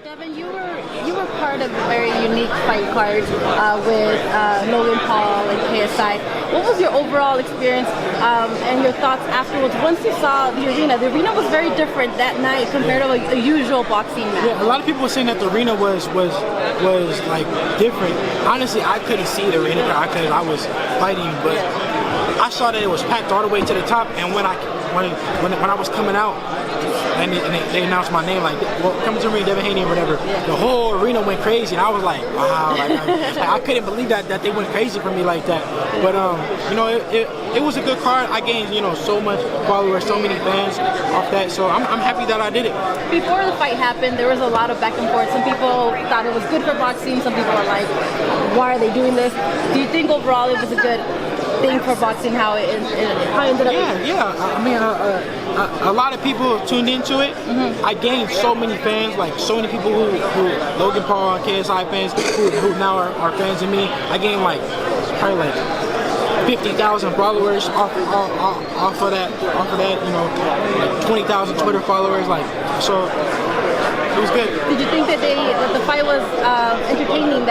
Devin, you were part of a very unique fight card with Logan Paul and KSI. What was your overall experience and your thoughts afterwards? Once you saw the arena was very different that night compared to a usual boxing match. Yeah, a lot of people were saying that the arena was like different. Honestly, I couldn't see the arena because I was fighting, but I saw that it was packed all the way to the top. And when I was coming out, and they announced my name, like, well, come to me, Devin Haney or whatever. The whole arena went crazy, and I was like, wow, I couldn't believe that they went crazy for me like that. But it was a good card. I gained so much followers, so many fans off that. So I'm happy that I did it. Before the fight happened, there was a lot of back and forth. Some people thought it was good for boxing. Some people are like, why are they doing this? Do you think overall it was a good thing for boxing, how it ended up? Yeah. I mean, a lot of people tuned into it. Mm-hmm. I gained so many fans, like so many people who Logan Paul, KSI fans, who now are fans of me. I gained probably 50,000 followers off of that. Like 20,000 Twitter followers. So it was good. Did you think that the fight was entertaining?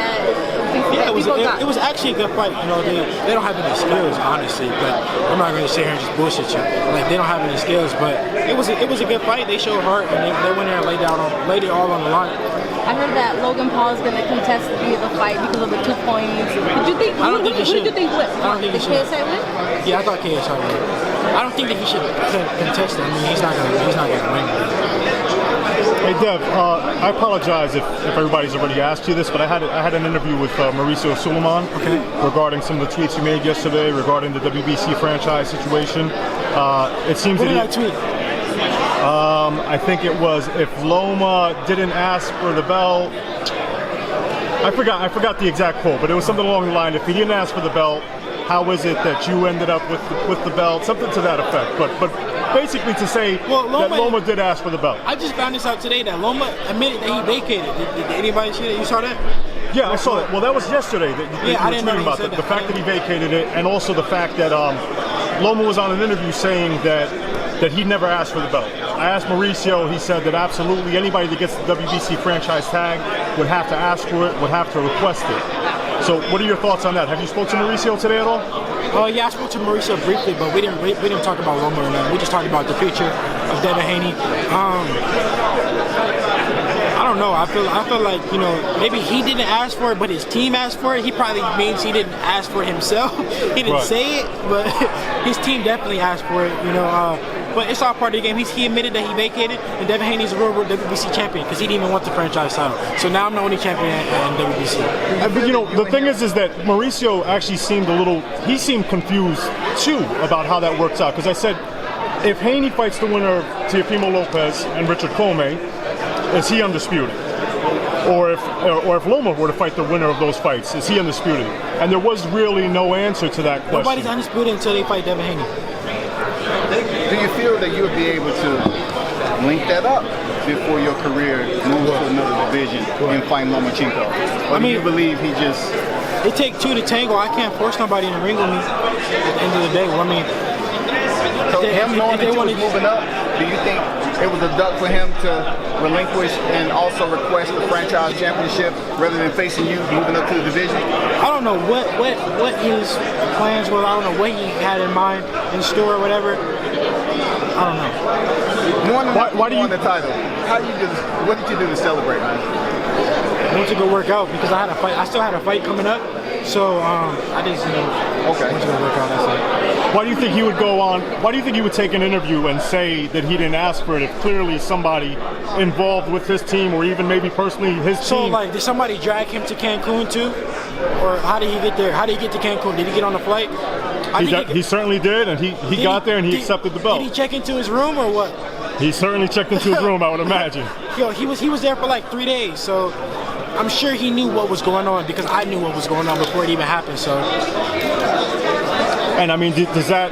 Yeah, it was actually a good fight. They don't have any skills, honestly. But I'm not going to sit here and just bullshit you. They don't have any skills, but it was a good fight. They showed heart, and they went there and laid it all on the line. I heard that Logan Paul is going to contest the fight because of the 2 points. Did you think? I don't think he should. Who did you think win? I don't think he should. KSI win? Yeah, I thought KSI win. I don't think that he should contest it. I mean, he's not going to win. Hey Dev, I apologize if everybody's already asked you this, but I had an interview with Mauricio Suleiman regarding some of the tweets you made yesterday regarding the WBC franchise situation. It seems what did I tweet? I think it was if Loma didn't ask for the belt. I forgot the exact quote, but it was something along the line: if he didn't ask for the belt, how is it that you ended up with the belt? Something to that effect. But basically to say that Loma did ask for the belt. I just found this out today that Loma admitted that he vacated. Did anybody see that? You saw that? Yeah, I saw that. Well, that was yesterday that you I were didn't know tweeting about the fact that he vacated it, and also the fact that Loma was on an interview saying that he never asked for the belt. I asked Mauricio, he said that absolutely anybody that gets the WBC franchise tag would have to ask for it, would have to request it. So what are your thoughts on that? Have you spoke to Mauricio today at all? Yeah, I spoke to Mauricio briefly, but we didn't talk about Loma or nothing. We just talked about the future of Devin Haney. I don't know. I feel like maybe he didn't ask for it, but his team asked for it. He probably means he didn't ask for it himself. He didn't say it, but his team definitely asked for it. But it's all part of the game. He admitted that he vacated, and Devin Haney's a real WBC champion because he didn't even want the franchise title. So now I'm the only champion in WBC. But the thing is that Mauricio actually seemed he seemed confused too about how that works out. Because I said, if Haney fights the winner of Teofimo Lopez and Richard Comey, is he undisputed? Or if Loma were to fight the winner of those fights, is he undisputed? And there was really no answer to that question. Nobody's undisputed until they fight Devin Haney. Do you feel that you would be able to link that up before your career moves to another division and fight Lomachenko? Or do you believe he just... It takes two to tango. I can't force nobody in the ring with me at the end of the day. I mean... So him knowing that you was moving up, do you think it was a duck for him to relinquish and also request the franchise championship rather than facing you moving up to the division? I don't know what his plans were. I don't know what he had in mind, in store, or whatever. I don't know. Why do you won the title? What did you do to celebrate, man? I went to go work out because I had a fight. I still had a fight coming up, so I just went to go work out. That's it. Why do you think he would go on? Why do you think he would take an interview and say that he didn't ask for it if clearly somebody involved with his team or even maybe personally his team? So did somebody drag him to Cancun too? Or how did he get there? How did he get to Cancun? Did he get on the flight? He certainly did, and he got there and he accepted the belt. Did he check into his room or what? He certainly checked into his room, I would imagine. He was there for like 3 days, so I'm sure he knew what was going on because I knew what was going on before it even happened. So. And I mean, does that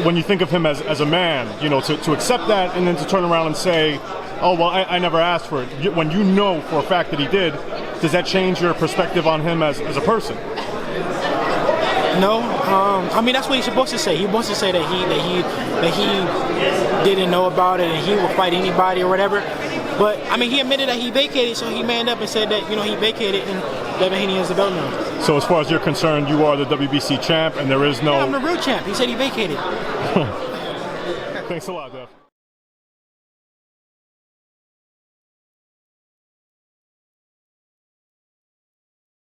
when you think of him as a man, to accept that and then to turn around and say, oh well, I never asked for it, when you know for a fact that he did, does that change your perspective on him as a person? No, I mean that's what he's supposed to say. He wants to say that he didn't know about it and he will fight anybody or whatever. But I mean, he admitted that he vacated, so he manned up and said that he vacated, and Devin Haney has the belt now. So as far as you're concerned, you are the WBC champ, and there is no. Yeah, I'm the real champ. He said he vacated. Thanks a lot, Dev.